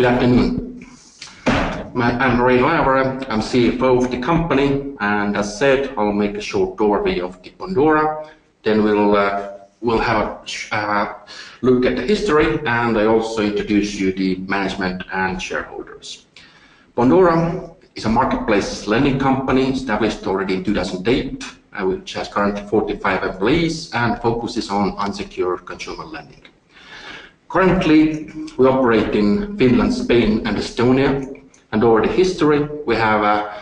Good afternoon. I'm Ray Lavera. I'm CFO of the company, and as said, I'll make a short overview of the Bondora. Then we'll have a look at the history, and I also introduce you the management and shareholders. Bondora is a marketplace lending company established already in 2008, which has currently 45 employees and focuses on unsecured consumer lending. Currently, we operate in Finland, Spain, and Estonia, and over the history, we have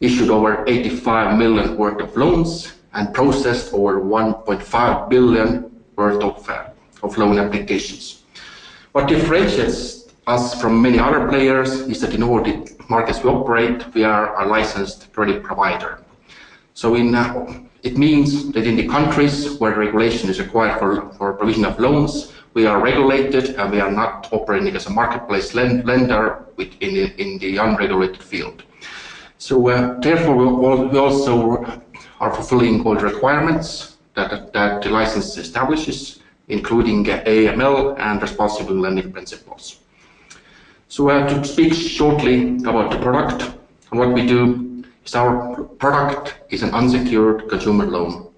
issued over 85 million worth of loans and processed over 1.5 billion worth of loan applications. What differentiates us from many other players is that in all the markets we operate, we are a licensed credit provider. So it means that in the countries where regulation is required for provision of loans, we are regulated and we are not operating as a marketplace lender in the unregulated field. So therefore we also are fulfilling all the requirements that the license establishes, including AML and responsible lending principles. So to speak shortly about the product, and what we do is our product is an unsecured consumer loan.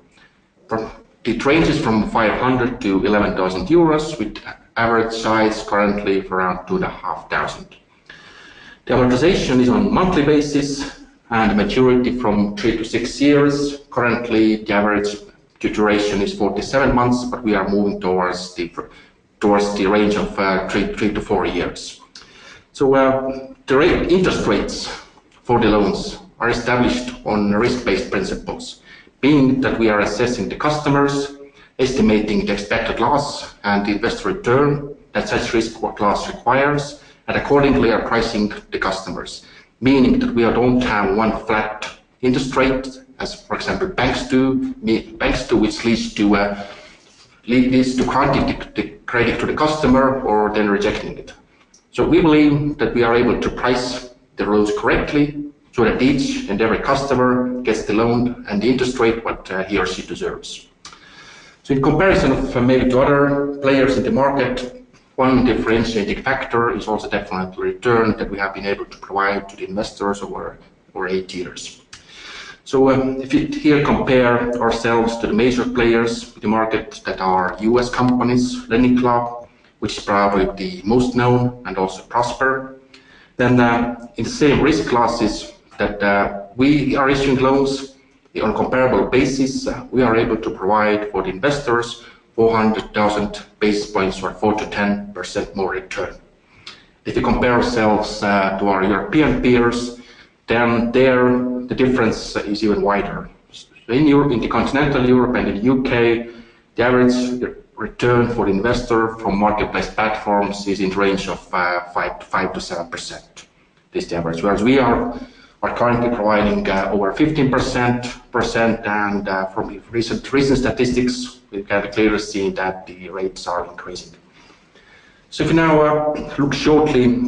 It ranges from 500 to 11,000 euros, with average size currently of around 2,500. The amortization is on a monthly basis and maturity from 3 to 6 years. Currently, the average duration is 47 months, but we are moving towards the range of 3 to 4 years. So the interest rates for the loans are established on risk-based principles, being that we are assessing the customers, estimating the expected loss and the investor return that such risk class requires, and accordingly are pricing the customers, meaning that we don't have one flat interest rate, as for example banks do, which leads to granting the credit to the customer or then rejecting it. So we believe that we are able to price the loans correctly, so that each and every customer gets the loan and the interest rate what he or she deserves. So in comparison of maybe to other players in the market, one differentiating factor is also definitely return that we have been able to provide to the investors over 8 years. So if you here compare ourselves to the major players in the market that are US companies, Lending Club, which is probably the most known and also Prosper, then in the same risk classes that we are issuing loans on a comparable basis, we are able to provide for the investors 400,000 basis points or 4 to 10% more return. If you compare ourselves to our European peers, then there the difference is even wider. So in the continental Europe and in the UK, the average return for the investor from marketplace platforms is in the range of 5 to 7%. This is the average, whereas we are currently providing over 15%, and from recent statistics, we can clearly see that the rates are increasing. So if you now look shortly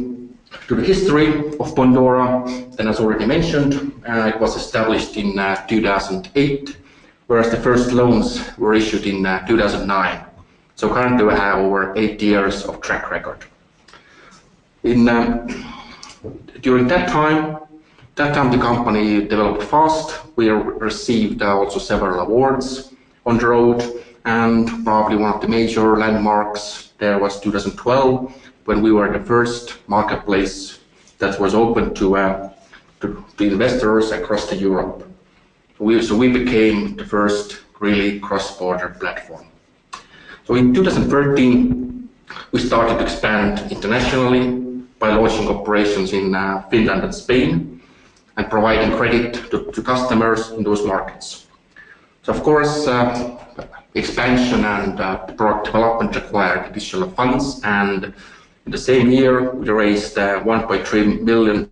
to the history of Bondora, then as already mentioned, it was established in 2008, whereas the first loans were issued in 2009. So currently we have over 8 years of track record. During that time the company developed fast. We received also several awards on the road, and probably one of the major landmarks there was 2012, when we were the first marketplace that was open to investors across Europe. So we became the first really cross-border platform. So in 2013, we started to expand internationally by launching operations in Finland and Spain, and providing credit to customers in those markets. So of course, expansion and product development required additional funds, and in the same year we raised 1.3 million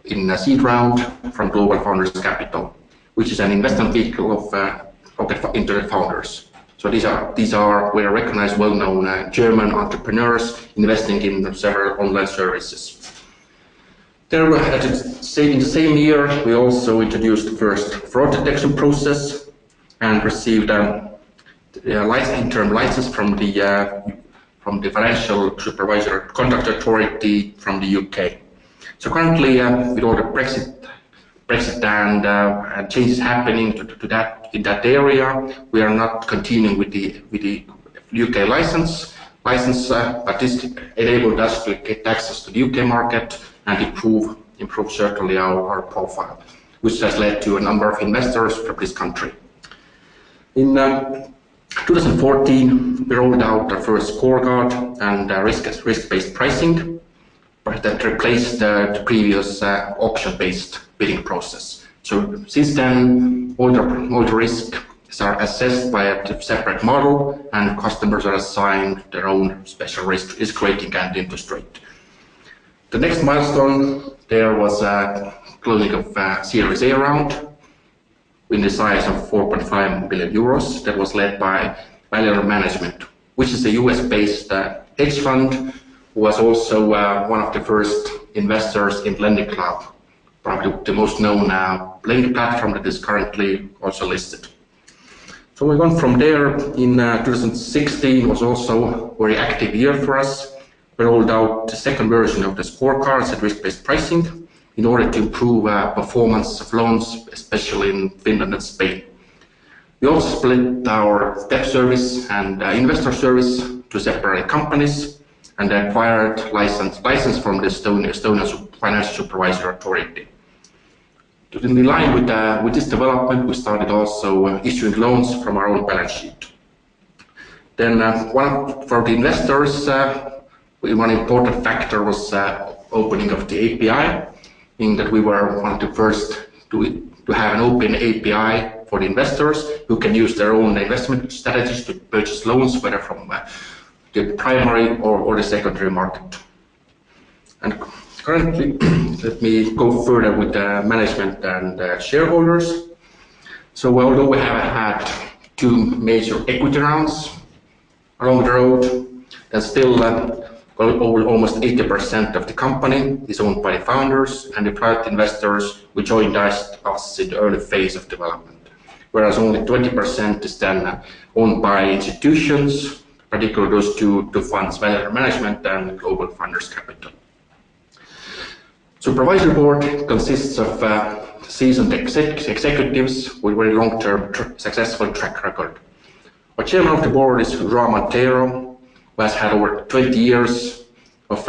in a seed round from Global Founders Capital, which is an investment vehicle of the internet founders. So these are we recognized well-known German entrepreneurs investing in several online services. There, in the same year, we also introduced the first fraud detection process and received interim license from the from the Financial Supervisor Conduct Authority from the UK. So currently, with all the Brexit and changes happening to that in that area, we are not continuing with the UK license, but this enabled us to get access to the UK market and improve certainly our profile, which has led to a number of investors from this country. In 2014, we rolled out our first scorecard and risk-based pricing that replaced the previous auction-based bidding process. So since then, all the risks are assessed by a separate model, and customers are assigned their own special risk rating and interest rate. The next milestone there was closing of Series A round in the size of 4.5 billion euros that was led by Bondora Management, which is a US-based hedge fund who was also one of the first investors in Lending Cloud, probably the most known lending platform that is currently also listed. So we went from there. In 2016 was also a very active year for us. We rolled out the second version of the scorecards and risk-based pricing in order to improve performance of loans, especially in Finland and Spain. We also split our debt service and investor service to separate companies and acquired license from the Estonian Financial Supervisor Authority. In line with this development, we started also issuing loans from our own balance sheet. Then for the investors, one important factor was opening of the API, in that we were one of the first to have an open API for the investors who can use their own investment strategies to purchase loans, whether from the primary or the secondary market. And currently, let me go further with the management and shareholders. So although we have had two major equity rounds along the road, there's still almost 80% of the company is owned by the founders and the private investors who joined us in the early phase of development, whereas only 20% is then owned by institutions, particularly those two funds, Bondora Management and Global Funders Capital. Supervisory board consists of seasoned executives with very long-term successful track record. Our chairman of the board is João Monteiro, who has had over 20 years of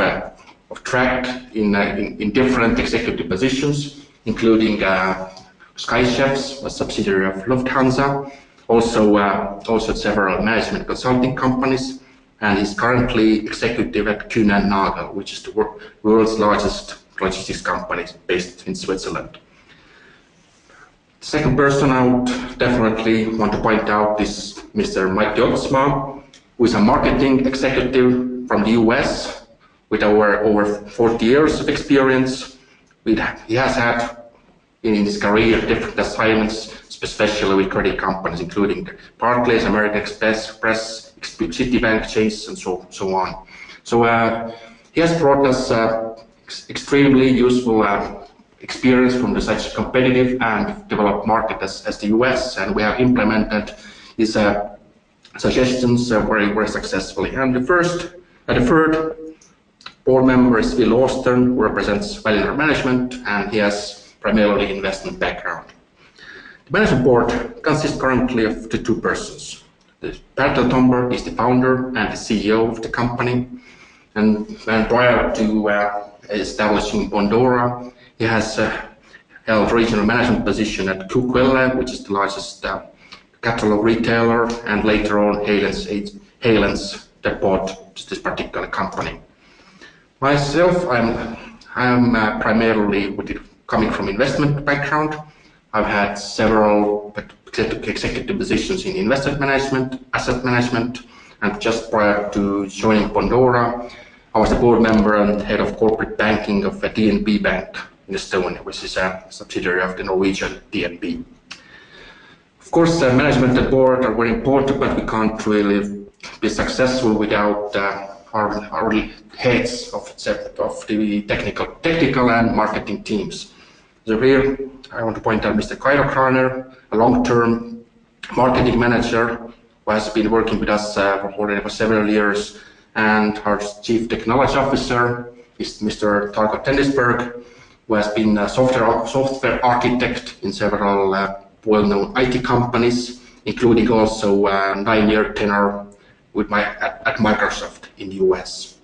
track in different executive positions, including Sky Chefs, a subsidiary of Lufthansa, also several management consulting companies, and he's currently executive at Kühn & Nagel, which is the world's largest logistics company based in Switzerland. The second person I would definitely want to point out is Mr. Mike Jotsma, who is a marketing executive from the US with over 40 years of experience. He has had in his career different assignments, especially with credit companies, including Barclays, American Express, Citibank, Chase, and so on. So he has brought us extremely useful experience from such a competitive and developed market as the US, and we have implemented his suggestions very successfully. And the third board member is Will Austin, who represents Bondora Management, and he has primarily investment background. The management board consists currently of the two persons. Bertel Tomberg is the founder and the CEO of the company, and prior to establishing Bondora, he has held regional management position at Cook-Welle, which is the largest catalog retailer, and later on Halens that bought this particular company. Myself, I'm primarily coming from investment background. I've had several executive positions in investment management, asset management, and just prior to joining Bondora, I was a board member and head of corporate banking of a DNB Bank in Estonia, which is a subsidiary of the Norwegian DNB. Of course, management and board are very important, but we can't really be successful without our heads of the technical and marketing teams. So here, I want to point out Mr. Kairo Kraner, a long-term marketing manager who has been working with us already for several years, and our Chief Technology Officer is Mr. Tarko Tennisberg, who has been a software architect in several well-known IT companies, including also a 9-year tenure at Microsoft in the US.